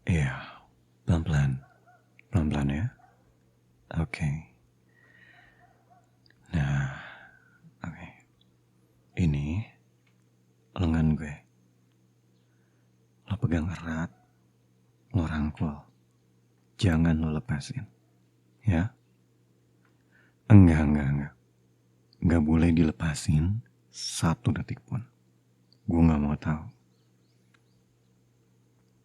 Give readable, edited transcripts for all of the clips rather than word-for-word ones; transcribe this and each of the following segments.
Iya, pelan-pelan. Pelan-pelan ya. Oke. Nah, oke. Ini lengan gue. Lo pegang erat, lo rangkul. Jangan lo lepasin. Ya? Enggak. Enggak boleh dilepasin 1 detik pun. Gue gak mau tahu.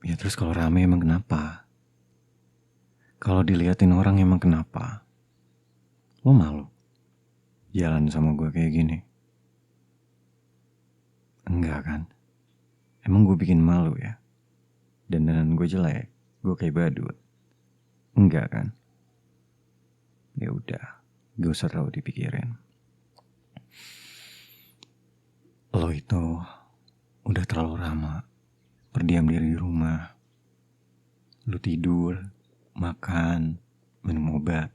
Ya terus kalau rame emang kenapa? Kalau diliatin orang emang kenapa? Lo malu jalan sama gue kayak gini? Enggak kan? Emang gue bikin malu ya? Dandanan gue jelek, gue kayak badut. Enggak kan? Ya udah, gak usah terlalu dipikirin. Lo itu udah terlalu lama berdiam diri di rumah. Lo tidur, makan, minum obat.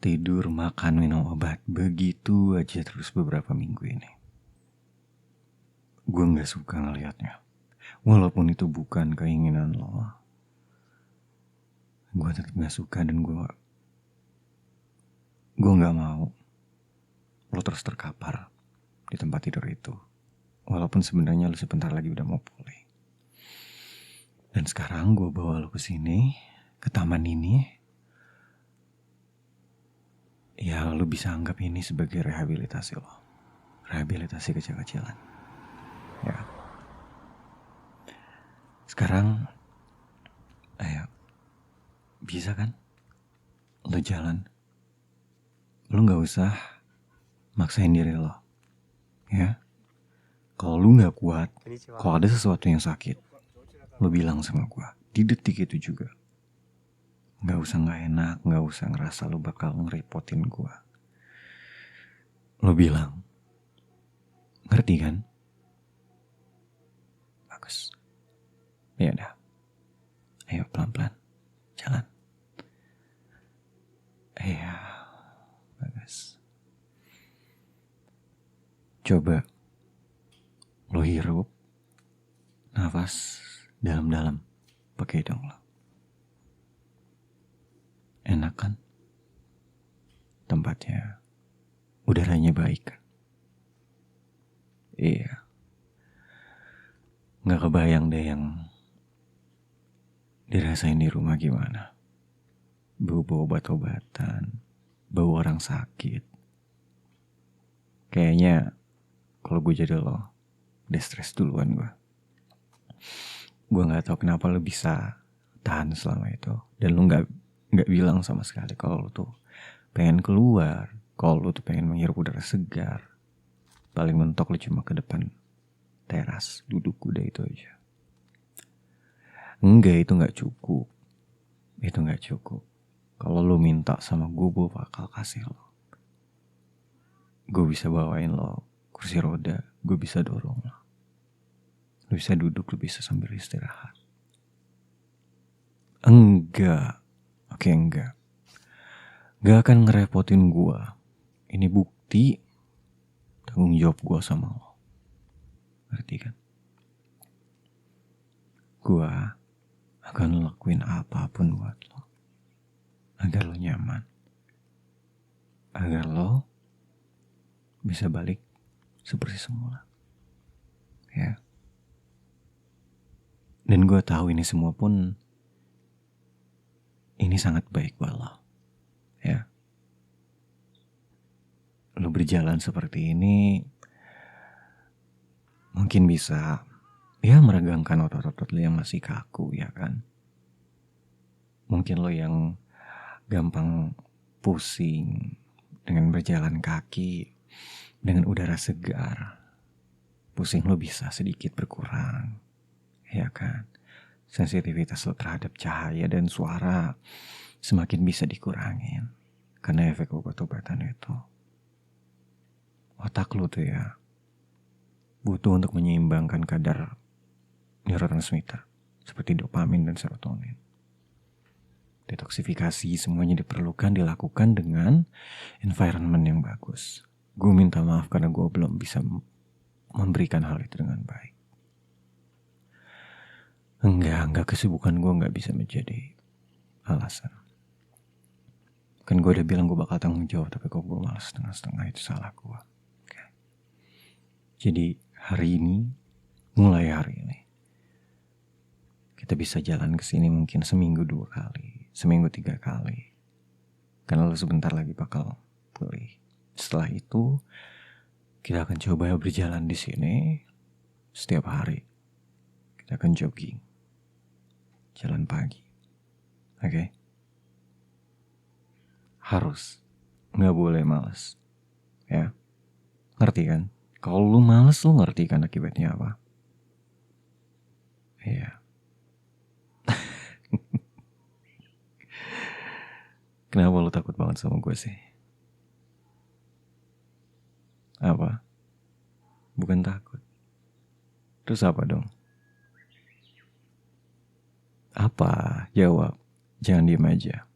Tidur, makan, minum obat. Begitu aja terus beberapa minggu ini. Gue gak suka ngelihatnya. Walaupun itu bukan keinginan lo. Gue tetap gak suka dan gue gak mau lo terus terkapar di tempat tidur itu. Walaupun sebenarnya lo sebentar lagi udah mau pulih. Dan sekarang gue bawa lo ke sini, ke taman ini. Ya lo bisa anggap ini sebagai rehabilitasi lo. Rehabilitasi kecil-kecilan. Ya. Sekarang, ayo, bisa kan? Lo jalan. Lo gak usah maksain diri lo. Ya. Kalau lu gak kuat, kalau ada sesuatu yang sakit, lo bilang sama gue. Di detik itu juga. Gak usah gak enak, gak usah ngerasa lo bakal ngerepotin gue. Lo bilang. Ngerti kan? Bagus. Ya udah. Ayo pelan-pelan. Jalan. Iya. Bagus. Coba lo hirup nafas dalam-dalam pakai hidung lo. Enak kan? Tempatnya, udaranya baik kan? Iya. Gak kebayang deh yang dirasain di rumah gimana. Bau obat-obatan, bau orang sakit. Kayaknya kalau gue jadi lo, udah stres duluan gue. Gue gak tahu kenapa lo bisa tahan selama itu. Dan lo gak bilang sama sekali kalau lo tuh pengen keluar. Kalau lo tuh pengen menghirup udara segar. Paling mentok lo cuma ke depan teras, duduk udah itu aja. Enggak, itu gak cukup. Itu gak cukup. Kalau lo minta sama gue bakal kasih lo. Gue bisa bawain lo kursi roda. Gue bisa dorong lo. Lo bisa duduk, lo bisa sambil istirahat. Enggak. Oke, enggak. Gak akan ngerepotin gue. Ini bukti tanggung jawab gue sama lo. Ngerti kan? Gue akan lakuin apapun buat lo. Agar lo nyaman. Agar lo bisa balik seperti semula. Ya. Dan gue tahu ini semua pun ini sangat baik buat lo. Ya. Lo berjalan seperti ini mungkin bisa ya meregangkan otot-otot lo yang masih kaku, ya kan? Mungkin lo yang gampang pusing dengan berjalan kaki dengan udara segar. Pusing lo bisa sedikit berkurang, ya kan? Sensitivitas lo terhadap cahaya dan suara semakin bisa dikurangin karena efek obat-obatan itu. Otak lo tuh ya butuh untuk menyeimbangkan kadar neurotransmitter seperti dopamin dan serotonin. Detoksifikasi semuanya dilakukan dengan environment yang bagus. Gue minta maaf karena gue belum bisa memberikan hal itu dengan baik. Enggak kesibukan gue gak bisa menjadi alasan. Kan gue udah bilang gue bakal tanggung jawab, tapi kok gue malas setengah-setengah, itu salah gue. Okay. Jadi mulai hari ini, kita bisa jalan ke sini mungkin seminggu 2 kali, seminggu 3 kali. Karena lo sebentar lagi bakal pulih. Setelah itu, kita akan coba berjalan di sini setiap hari. Kita akan jogging, jalan pagi. Oke? Okay? Harus, nggak boleh malas. Ya, ngerti kan? Kalau lu males, lu ngerti kan akibatnya apa? Iya. Kenapa lu takut banget sama gue sih? Apa? Bukan takut. Terus apa dong? Apa? Jawab. Jangan diem aja.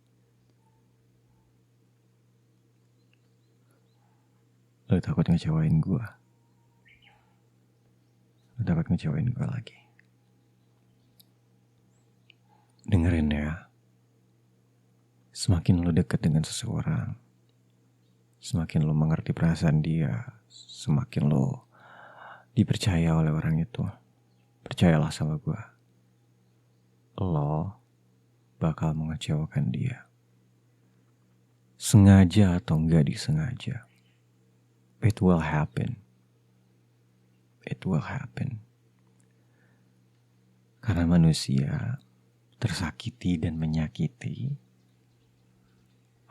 Lu takut ngecewain gue. Lu takut ngecewain gue lagi. Dengerin ya. Semakin lu dekat dengan seseorang, semakin lu mengerti perasaan dia, semakin lu dipercaya oleh orang itu. Percayalah sama gue. Lo bakal mengecewakan dia. Sengaja atau enggak disengaja. It will happen. It will happen. Karena manusia tersakiti dan menyakiti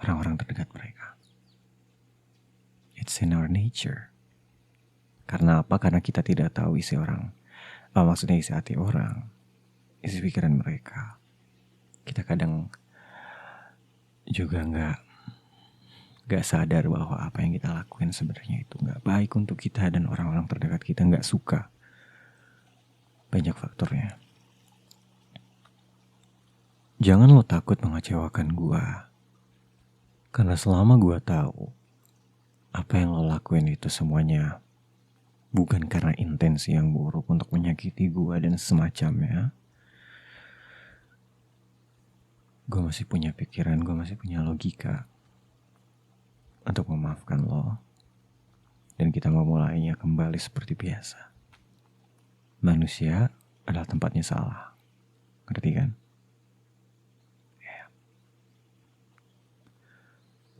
orang-orang terdekat mereka. It's in our nature. Karena apa? Karena kita tidak tahu isi orang. Maksudnya isi hati orang. Isi pikiran mereka. Kita kadang juga gak sadar bahwa apa yang kita lakuin sebenarnya itu gak baik untuk kita dan orang-orang terdekat kita gak suka. Banyak faktornya. Jangan lo takut mengecewakan gua. Karena selama gua tahu apa yang lo lakuin itu semuanya bukan karena intensi yang buruk untuk menyakiti gua dan semacamnya, gua masih punya pikiran, gua masih punya logika untuk memaafkan lo. Dan kita memulainya kembali seperti biasa. Manusia adalah tempatnya salah. Ngerti kan? Yeah.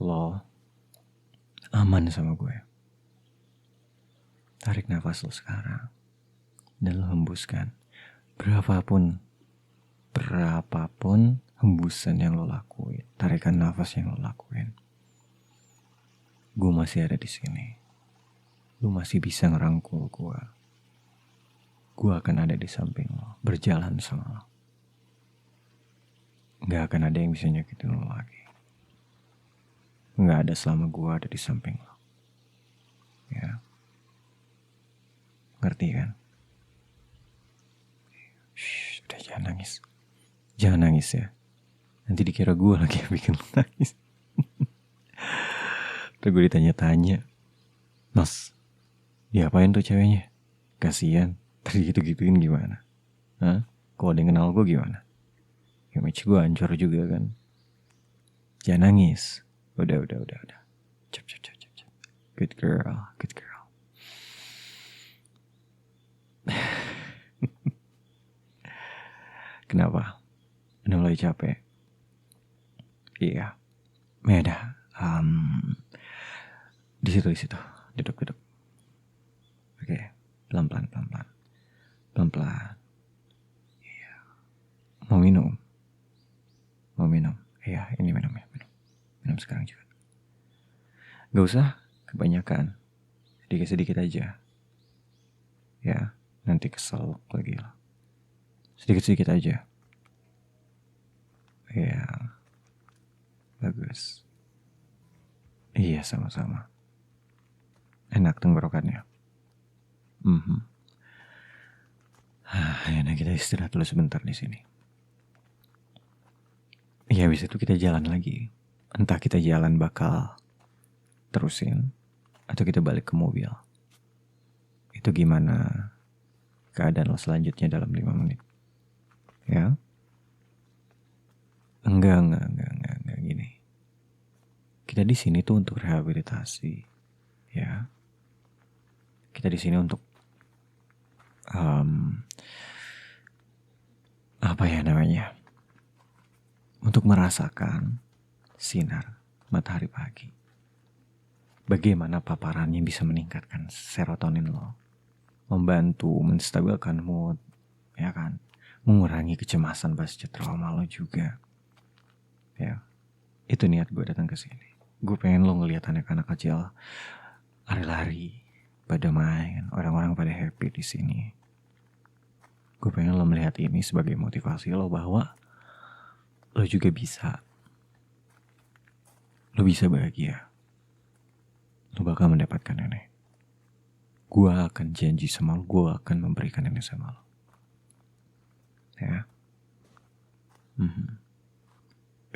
Lo aman sama gue. Tarik nafas lo sekarang. Dan lo hembuskan. Berapapun hembusan yang lo lakuin. Tarikan nafas yang lo lakuin. Gue masih ada di sini. Lu masih bisa ngerangkul gue. Gue akan ada di samping lo. Berjalan sama lo. Gak akan ada yang bisa nyakitin lo lagi. Gak ada selama gue ada di samping lo. Ya. Ngerti kan? Shh, udah jangan nangis. Jangan nangis ya. Nanti dikira gue lagi yang bikin lo nangis. Terus gue ditanya-tanya. Mas, diapain tuh ceweknya? Kasian. Tadi gitu-gituin gimana? Hah? Kalau ada yang kenal gue gimana? Image gue hancur juga kan. Jangan nangis. Udah. Cep. Good girl. Kenapa? Udah mulai capek? Iya. Beda. Di situ. Duduk. Oke. Pelan-pelan. Iya. Mau minum? Iya, ini minum. Minum sekarang juga. Gak usah kebanyakan. Sedikit-sedikit aja. Ya, nanti kesel lagi lah. Sedikit-sedikit aja. Ya. Bagus. Iya, sama-sama. Enak tenggorokannya. Nah, kita istirahat dulu sebentar di sini. Ya, habis itu kita jalan lagi. Entah kita jalan bakal terusin atau kita balik ke mobil. Itu gimana keadaan lo selanjutnya dalam 5 menit. Ya, enggak gini. Kita di sini tuh untuk rehabilitasi, ya. Kita di sini untuk apa ya namanya? Untuk merasakan sinar matahari pagi. Bagaimana paparannya bisa meningkatkan serotonin lo, membantu menstabilkan mood, ya kan? Mengurangi kecemasan pasca trauma lo juga. Ya, itu niat gue datang ke sini. Gue pengen lo ngelihat anak-anak kecil lari-lari, pada main, orang-orang pada happy di sini. Gue pengen lo melihat ini sebagai motivasi lo bahwa lo juga bisa. Lo bisa bahagia. Lo bakal mendapatkan ini. Gue akan janji sama lo, gue akan memberikan ini sama lo. Ya.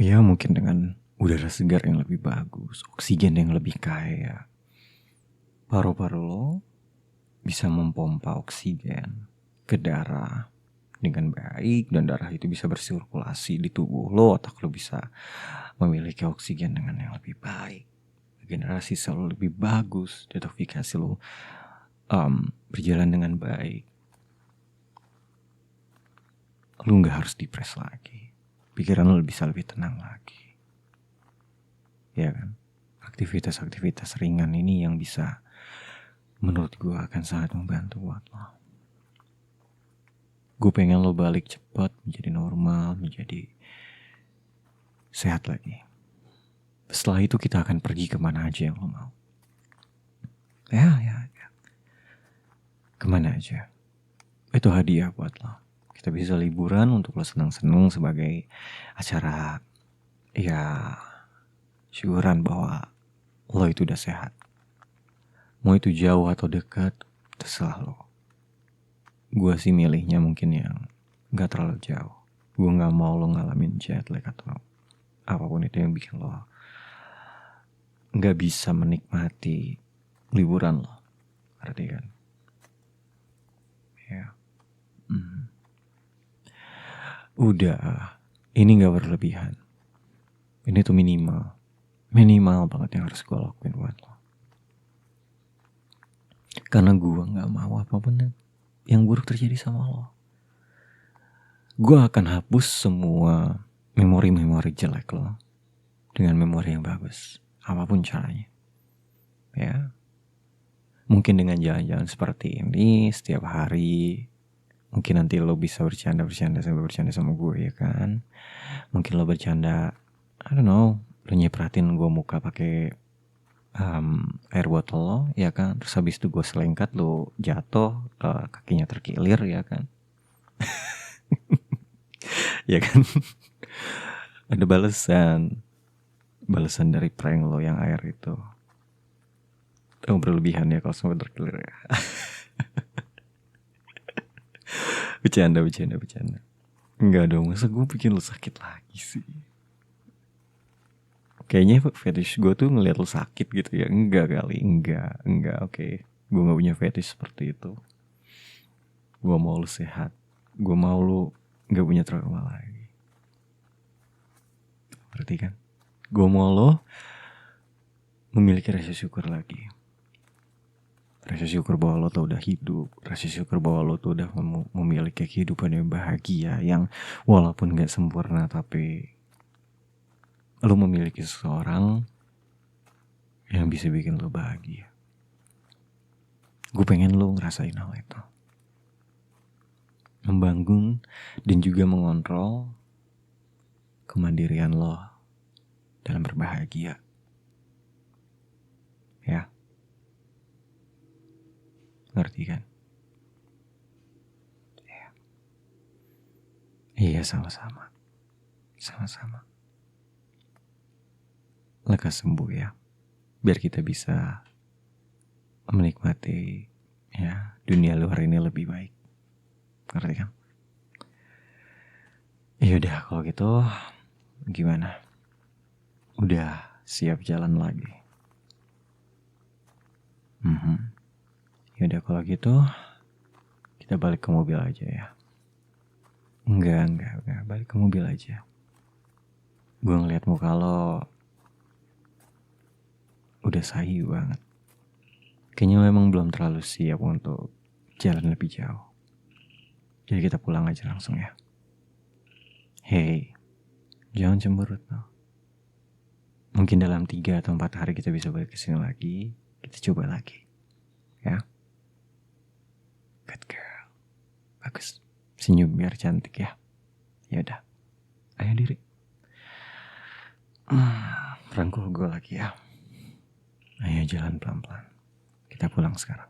Ya mungkin dengan udara segar yang lebih bagus, oksigen yang lebih kaya. Paru-paru lo bisa mempompa oksigen ke darah dengan baik dan darah itu bisa bersirkulasi di tubuh lo. Otak lo bisa memiliki oksigen dengan yang lebih baik. Generasi sel lebih bagus, detoksifikasi lo berjalan dengan baik. Lo gak harus depres lagi. Pikiran lo bisa lebih tenang lagi. Ya kan? Aktivitas-aktivitas ringan ini yang bisa menurut gue akan sangat membantu buat lo. Gue pengen lo balik cepat menjadi normal, menjadi sehat lagi. Setelah itu kita akan pergi kemana aja yang lo mau. Ya. Kemana aja. Itu hadiah buat lo. Kita bisa liburan untuk lo senang-senang sebagai acara ya syukuran bahwa lo itu udah sehat. Mau itu jauh atau dekat, terserah lo. Gue sih milihnya mungkin yang gak terlalu jauh. Gue gak mau lo ngalamin jet lag atau apapun itu yang bikin lo gak bisa menikmati liburan lo. Arti kan? Ya. Udah, ini gak berlebihan. Ini tuh minimal banget yang harus gue lakuin buat lo. Karena gue gak mau apapun yang buruk terjadi sama lo. Gue akan hapus semua memori-memori jelek lo dengan memori yang bagus, apapun caranya. Ya, mungkin dengan jalan-jalan seperti ini setiap hari. Mungkin nanti lo bisa bercanda sama gue, ya kan. Mungkin lo bercanda, I don't know, lo nyepratin gue muka pakai air botol lo, ya kan. Terus habis itu gue selengkat, lo jatuh, kakinya terkilir, ya kan. Ya kan. Ada balasan dari prank lo yang air itu. Berlebihan ya kalau sampai terkilir ya. Bercanda. Enggak dong, masa gue bikin lo sakit lagi sih. Kayaknya fetish gue tuh ngeliat lo sakit gitu ya. Enggak kali, enggak, oke. Gue gak punya fetish seperti itu. Gue mau lo sehat. Gue mau lo gak punya trauma lagi. Berarti kan? Gue mau lo memiliki rasa syukur lagi. Rasa syukur bahwa lo tuh udah hidup. Rasa syukur bahwa lo tuh udah memiliki kehidupan yang bahagia. Yang walaupun gak sempurna, tapi lo memiliki seseorang yang bisa bikin lo bahagia. Gue pengen lo ngerasain hal itu. Membangun dan juga mengontrol kemandirian lo dalam berbahagia. Ya. Ngerti kan? Iya, sama-sama. Lekas sembuh ya. Biar kita bisa menikmati ya dunia luar ini lebih baik. Ngerti kan? Yaudah kalau gitu gimana? Udah siap jalan lagi? Yaudah kalau gitu kita balik ke mobil aja ya. Enggak. Balik ke mobil aja. Gue ngeliat muka lo udah sayu banget. Kayaknya lo emang belum terlalu siap untuk jalan lebih jauh. Jadi kita pulang aja langsung ya. Hey, jangan cemberut no. Mungkin dalam 3 atau 4 hari kita bisa balik ke sini lagi. Kita coba lagi. Ya. Good girl. Bagus. Senyum biar cantik ya. Yaudah. Ayo diri. Rangkul gue lagi ya. Ayo jalan pelan-pelan. Kita pulang sekarang.